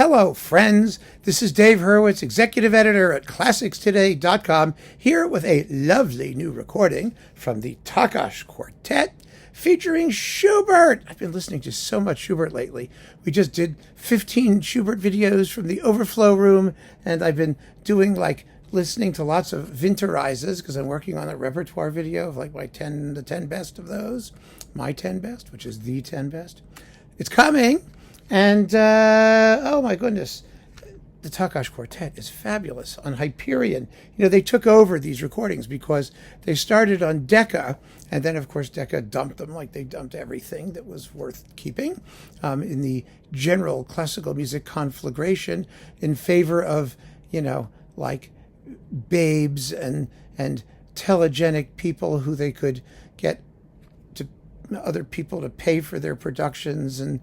Hello, friends. This is Dave Hurwitz, executive editor at ClassicsToday.com, here with a lovely new recording from the Takács Quartet featuring Schubert. I've been listening to so much Schubert lately. We just did 15 Schubert videos from the overflow room, and I've been doing listening to lots of Winterizes because I'm working on a repertoire video of the 10 best of those. My 10 best, which is the 10 best. It's coming. And, oh my goodness, the Takács Quartet is fabulous on Hyperion. You know, they took over these recordings because they started on Decca, and then, of course, Decca dumped them like they dumped everything that was worth keeping in the general classical music conflagration in favor of, babes and telegenic people who they could get other people to pay for their productions and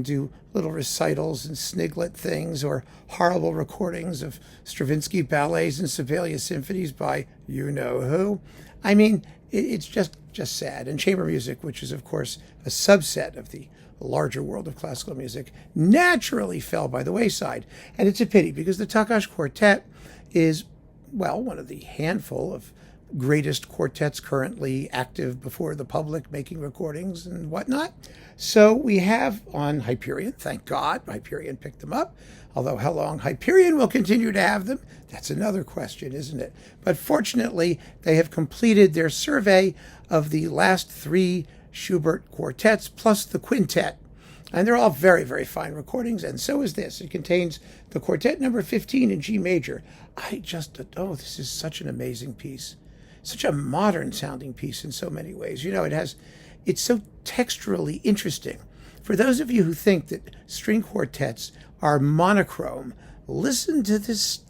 do little recitals and sniglet things or horrible recordings of Stravinsky ballets and Sibelius symphonies by you-know-who. I mean, it's just sad. And chamber music, which is, of course, a subset of the larger world of classical music, naturally fell by the wayside. And it's a pity because the Takács Quartet is, one of the handful of greatest quartets currently active before the public, making recordings and whatnot. So we have on Hyperion, thank God, Hyperion picked them up. Although how long Hyperion will continue to have them, that's another question, isn't it? But fortunately, they have completed their survey of the last 3 Schubert quartets plus the quintet. And they're all very, very fine recordings, and so is this. It contains the quartet number 15 in G major. This is such an amazing piece. Such a modern sounding piece in so many ways. It's so texturally interesting. For those of you who think that string quartets are monochrome, listen to this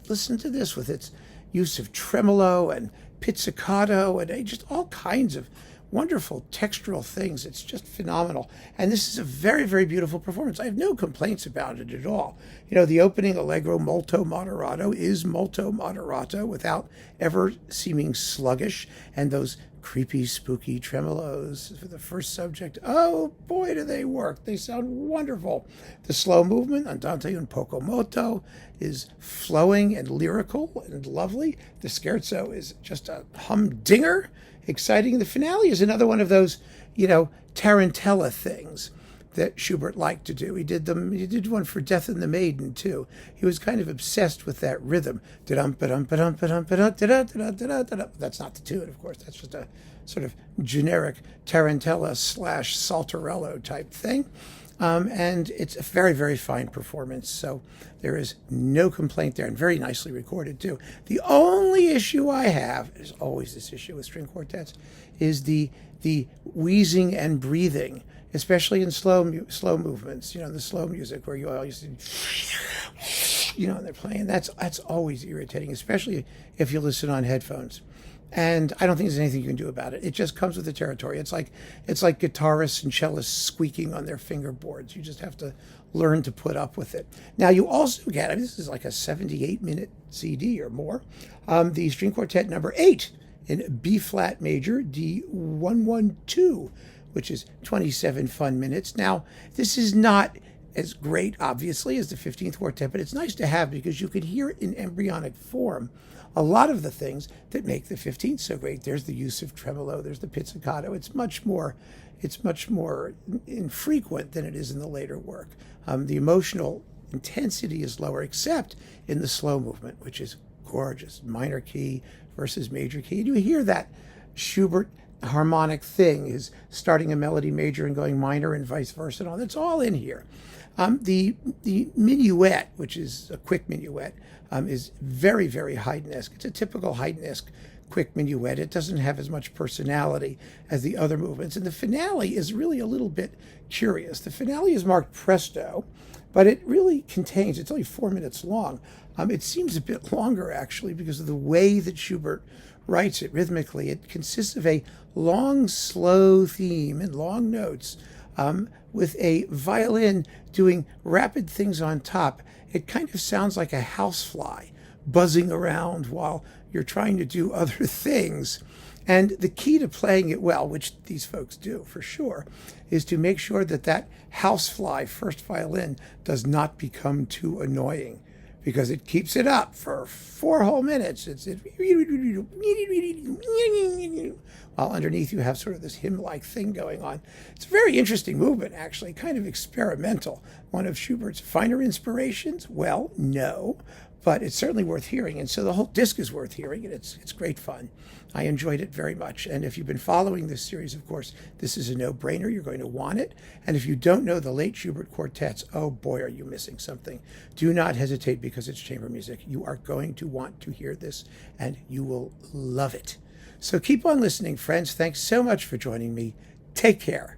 with its use of tremolo and pizzicato and just all kinds of wonderful textural things. It's just phenomenal. And this is a very, very beautiful performance. I have no complaints about it at all. The opening Allegro molto moderato is molto moderato without ever seeming sluggish. And those creepy, spooky tremolos for the first subject, oh boy, do they work. They sound wonderful. The slow movement, Andante un poco moto, is flowing and lyrical and lovely. The scherzo is just a humdinger. Exciting. The finale is another one of those, tarantella things that Schubert liked to do. He did one for Death and the Maiden, too. He was kind of obsessed with that rhythm. That's not the tune, of course. That's just a sort of generic tarantella / saltarello type thing. And it's a very, very fine performance. So there is no complaint there, and very nicely recorded, too. The only issue I have, there's always this issue with string quartets, is the wheezing and breathing, especially in slow movements, the slow music where you always, and they're playing. That's always irritating, especially if you listen on headphones. And I don't think there's anything you can do about it. It just comes with the territory. It's like guitarists and cellists squeaking on their fingerboards. You just have to learn to put up with it. Now, you also get, this is like a 78-minute CD or more, the string quartet number 8 in B-flat major, D112, which is 27 fun minutes. Now, this is not as great, obviously, as the 15th quartet, but it's nice to have because you could hear it in embryonic form a lot of the things that make the 15th so great. There's the use of tremolo, there's the pizzicato. It's much more infrequent than it is in the later work. The emotional intensity is lower, except in the slow movement, which is gorgeous. Minor key versus major key. And you hear that Schubert harmonic thing, is starting a melody major and going minor and vice versa. And all that's all in here. The minuet, which is a quick minuet, is very, very Haydn-esque. It's a typical Haydn-esque quick minuet. It doesn't have as much personality as the other movements. And the finale is really a little bit curious. The finale is marked presto, but it really contains, it's only 4 minutes long. It seems a bit longer, actually, because of the way that Schubert writes it rhythmically. It consists of a long, slow theme and long notes with a violin doing rapid things on top. It kind of sounds like a housefly buzzing around while you're trying to do other things. And the key to playing it well, which these folks do for sure, is to make sure that that housefly first violin does not become too annoying, because it keeps it up for 4 whole minutes. While underneath you have sort of this hymn-like thing going on. It's a very interesting movement, actually, kind of experimental. One of Schubert's finer inspirations? Well, no, but it's certainly worth hearing. And so the whole disc is worth hearing, and it's great fun. I enjoyed it very much. And if you've been following this series, of course, this is a no-brainer. You're going to want it. And if you don't know the late Schubert quartets, oh boy, are you missing something. Do not hesitate, because it's chamber music. You are going to want to hear this, and you will love it. So keep on listening, friends. Thanks so much for joining me. Take care.